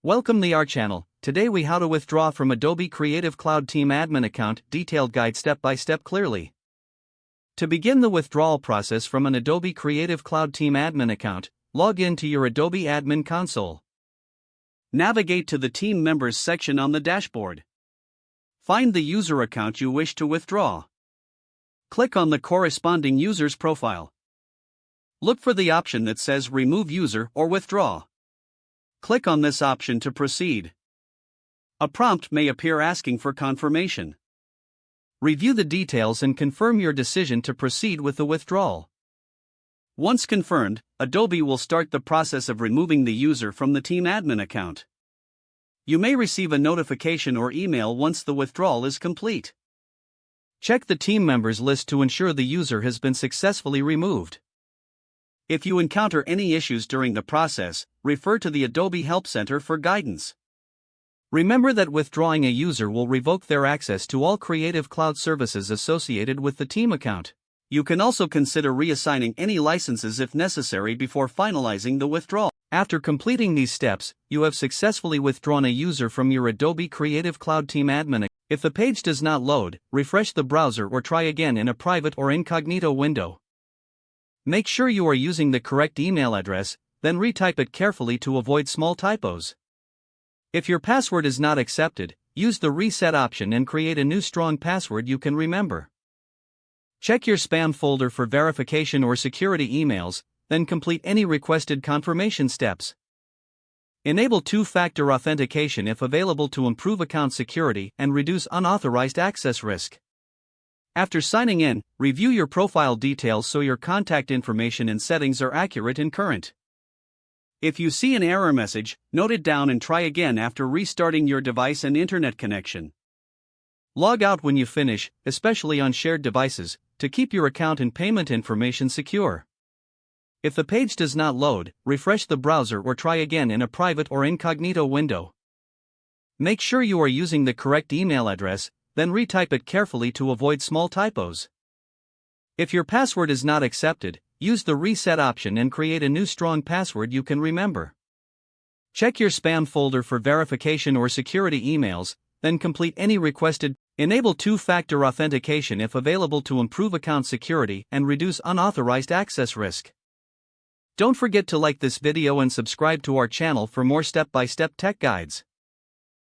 Welcome to our channel. Today we how to withdraw from Adobe Creative Cloud Team Admin account, detailed guide step by step clearly. To begin the withdrawal process from an Adobe Creative Cloud Team Admin account, log in to your Adobe Admin console. Navigate to the Team Members section on the dashboard. Find the user account you wish to withdraw. Click on the corresponding user's profile. Look for the option that says Remove User or Withdraw. Click on this option to proceed. A prompt may appear asking for confirmation. Review the details and confirm your decision to proceed with the withdrawal. Once confirmed, Adobe will start the process of removing the user from the Team Admin account. You may receive a notification or email once the withdrawal is complete. Check the team members list to ensure the user has been successfully removed. If you encounter any issues during the process, refer to the Adobe Help Center for guidance. Remember that withdrawing a user will revoke their access to all Creative Cloud services associated with the team account. You can also consider reassigning any licenses if necessary before finalizing the withdrawal. After completing these steps, you have successfully withdrawn a user from your Adobe Creative Cloud Team Admin account. If the page does not load, refresh the browser or try again in a private or incognito window. Make sure you are using the correct email address, then retype it carefully to avoid small typos. If your password is not accepted, use the reset option and create a new strong password you can remember. Check your spam folder for verification or security emails, then complete any requested confirmation steps. Enable two-factor authentication if available to improve account security and reduce unauthorized access risk. After signing in, review your profile details so your contact information and settings are accurate and current. If you see an error message, note it down and try again after restarting your device and internet connection. Log out when you finish, especially on shared devices, to keep your account and payment information secure. If the page does not load, refresh the browser or try again in a private or incognito window. Make sure you are using the correct email address, then retype it carefully to avoid small typos. If your password is not accepted, use the reset option and create a new strong password you can remember. Check your spam folder for verification or security emails, then complete any requested. Enable two-factor authentication if available to improve account security and reduce unauthorized access risk. Don't forget to like this video and subscribe to our channel for more step-by-step tech guides.